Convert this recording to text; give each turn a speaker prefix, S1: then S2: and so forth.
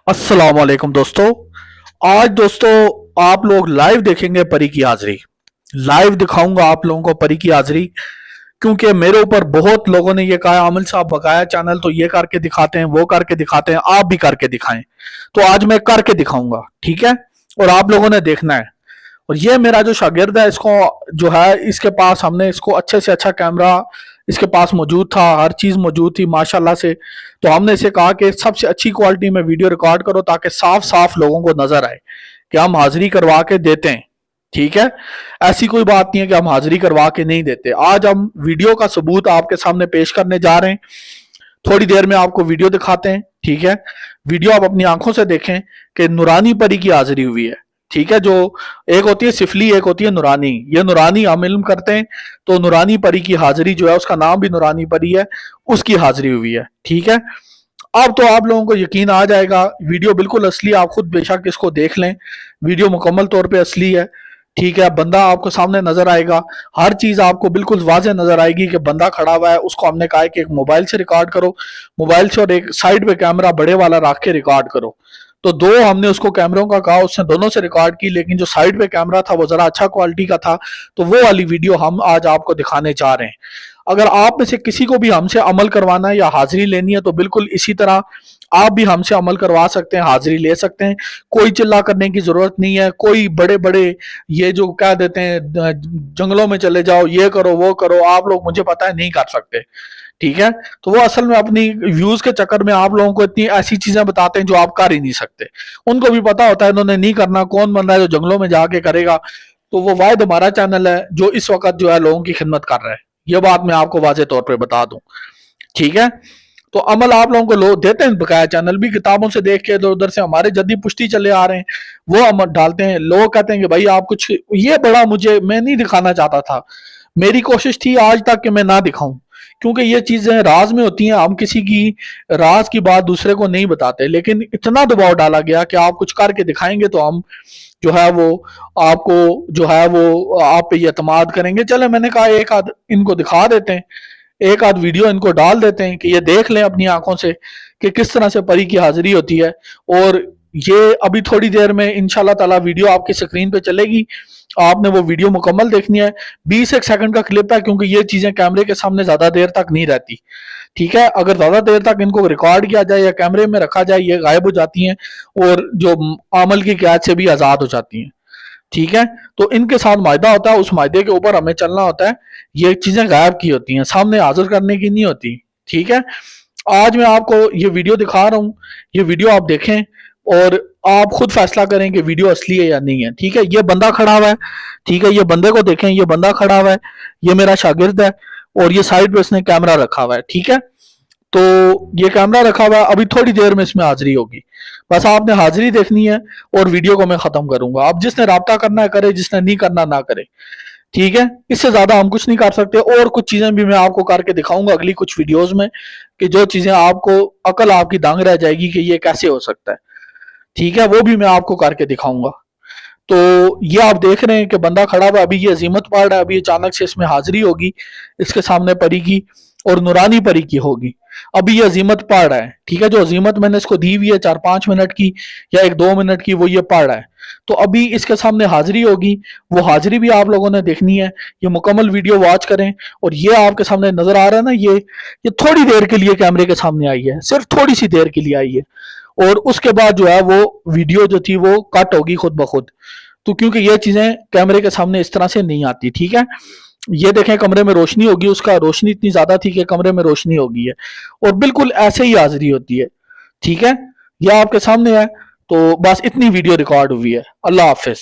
S1: अस्सलाम वालेकुम दोस्तों। आज दोस्तों आप लोग लाइव देखेंगे परी की हाजिरी। लाइव दिखाऊंगा आप लोगों को परी की हाजिरी, क्योंकि मेरे ऊपर बहुत लोगों ने ये कहा आमिल साहब बकाया चैनल तो ये करके दिखाते हैं वो करके दिखाते हैं, आप भी करके दिखाएं। तो आज मैं करके दिखाऊंगा, ठीक है, और आप लोगों ने देखना है। और ये मेरा जो शागिर्द है, इसको जो है इसके पास हमने इसको अच्छे से अच्छा कैमरा इसके पास मौजूद था, हर चीज मौजूद थी माशाल्लाह से। तो हमने इसे कहा कि सबसे अच्छी क्वालिटी में वीडियो रिकॉर्ड करो ताकि साफ साफ लोगों को नजर आए कि हम हाजिरी करवा के देते हैं, ठीक है। ऐसी कोई बात नहीं है कि हम हाजिरी करवा के नहीं देते। आज हम वीडियो का सबूत आपके सामने पेश करने जा रहे हैं। थोड़ी देर में आपको वीडियो दिखाते हैं, ठीक है। वीडियो आप अपनी आंखों से देखें कि नूरानी परी की हाजिरी हुई है, ठीक है। जो एक होती है सिफली, एक होती है नूरानी। ये नूरानी हम इल्म करते हैं, तो नूरानी परी की हाजिरी जो है, उसका नाम भी नूरानी परी है, उसकी हाजिरी हुई है, ठीक है। अब तो आप लोगों को यकीन आ जाएगा, वीडियो बिल्कुल असली, आप खुद बेशक इसको देख लें, वीडियो मुकम्मल तौर पे असली है, ठीक है। बंदा आपको सामने नजर आएगा, हर चीज आपको बिल्कुल वाज़ेह नजर आएगी कि बंदा खड़ा हुआ है। उसको हमने कहा है कि एक मोबाइल से रिकॉर्ड करो, मोबाइल से, और एक साइड पे कैमरा बड़े वाला रख के रिकॉर्ड करो। तो दो हमने उसको कैमरों का कहा, उसने दोनों से रिकॉर्ड की, लेकिन जो साइड पे कैमरा था वो जरा अच्छा क्वालिटी का था, तो वो वाली वीडियो हम आज आपको दिखाने जा रहे हैं। अगर आप में से किसी को भी हमसे अमल करवाना है या हाजिरी लेनी है, तो बिल्कुल इसी तरह आप भी हमसे अमल करवा सकते हैं, हाजिरी ले सकते हैं। कोई चिल्ला करने की जरूरत नहीं है। कोई बड़े बड़े ये जो कह देते हैं जंगलों में चले जाओ, ये करो वो करो, आप लोग मुझे पता है नहीं कर सकते, ठीक है। तो वो असल में अपनी व्यूज के चक्कर में आप लोगों को इतनी ऐसी चीजें बताते हैं जो आप कर ही नहीं सकते। उनको भी पता होता है इन्होंने नहीं करना, कौन बंदा है जो जंगलों में जाके करेगा। तो वो वाहिद हमारा चैनल है जो इस वक्त जो है लोगों की खिदमत कर रहा है। ये बात मैं आपको वाजे तौर पर बता दूं, ठीक है। तो अमल आप लोगों को लोग देते हैं, बकाया चैनल भी किताबों से देख के इधर उधर से हमारे जद्दी पुश्ती चले आ रहे हैं, वो अमल डालते हैं। लोग कहते हैं कि भाई आप कुछ, ये बड़ा मुझे, मैं नहीं दिखाना चाहता था, मेरी कोशिश थी आज तक कि मैं ना दिखाऊं, क्योंकि ये चीजें राज में होती हैं, हम किसी की राज की बात दूसरे को नहीं बताते। लेकिन इतना दबाव डाला गया कि आप कुछ करके दिखाएंगे तो हम जो है वो आपको जो है वो आप पे एतमाद करेंगे। चले, मैंने कहा एक आध इनको दिखा देते हैं, एक आध वीडियो इनको डाल देते हैं कि ये देख लें अपनी आंखों से कि किस तरह से परी की हाजिरी होती है। और ये अभी थोड़ी देर में इंशाल्लाह ताला वीडियो आपकी स्क्रीन पे चलेगी, आपने वो वीडियो मुकम्मल देखनी है। 20 एक सेकंड का क्लिप है, क्योंकि ये चीजें कैमरे के सामने ज्यादा देर तक नहीं रहती, ठीक है। अगर ज्यादा देर तक इनको रिकॉर्ड किया जाए या कैमरे में रखा जाए, ये गायब हो जाती हैं और जो अमल की कैद से भी आजाद हो जाती हैं, ठीक है। तो इनके साथ मायदा होता है, उस मायदे के ऊपर हमें चलना होता है। ये चीजें गायब की होती हैं, सामने हाजिर करने की नहीं होती, ठीक है। आज मैं आपको ये वीडियो दिखा रहा हूँ, ये वीडियो आप देखें और आप खुद फैसला करें कि वीडियो असली है या नहीं है, ठीक है। ये बंदा खड़ा हुआ है, ठीक है, ये बंदे को देखें, ये बंदा खड़ा हुआ है, ये मेरा शागिर्द है, और ये साइड पे इसने कैमरा रखा हुआ है, ठीक है। तो ये कैमरा रखा हुआ है, अभी थोड़ी देर में इसमें हाजिरी होगी। बस आपने हाजिरी देखनी है और वीडियो को मैं खत्म करूंगा। अब जिसने राब्ता करना है करे, जिसने नहीं करना ना करे, ठीक है। इससे ज्यादा हम कुछ नहीं कर सकते। और कुछ चीजें भी मैं आपको करके दिखाऊंगा अगली कुछ वीडियोस में, कि जो चीजें आपको अकल आपकी दांग रह जाएगी कि ये कैसे हो सकता है, ठीक है, वो भी मैं आपको करके दिखाऊंगा। तो ये आप देख रहे हैं कि बंदा खड़ा हुआ, अभी ये अजीमत पढ़ रहा है, अभी अचानक से इसमें हाजिरी होगी, इसके सामने परी की और नूरानी परी की होगी। अभी ये अजीमत पढ़ रहा है, ठीक है। जो अजीमत मैंने इसको दी हुई है 4-5 मिनट की या 1-2 मिनट की, वो ये पढ़ रहा है। तो अभी इसके सामने हाजिरी होगी, वो हाजिरी भी आप लोगों ने देखनी है। ये मुकम्मल वीडियो वॉच करें। और ये आपके सामने नजर आ रहा है ना, ये थोड़ी देर के लिए कैमरे के सामने आई है, सिर्फ थोड़ी सी देर के लिए आई है, और उसके बाद जो है वो वीडियो जो थी वो कट होगी खुद ब खुद। तो क्योंकि ये चीजें कैमरे के सामने इस तरह से नहीं आती, ठीक है। ये देखें, कमरे में रोशनी होगी, उसका रोशनी इतनी ज्यादा थी कि कमरे में रोशनी हो गई है, और बिल्कुल ऐसे ही हाजिरी होती है, ठीक है। ये आपके सामने है। तो बस इतनी वीडियो रिकॉर्ड हुई है। अल्लाह हाफिज।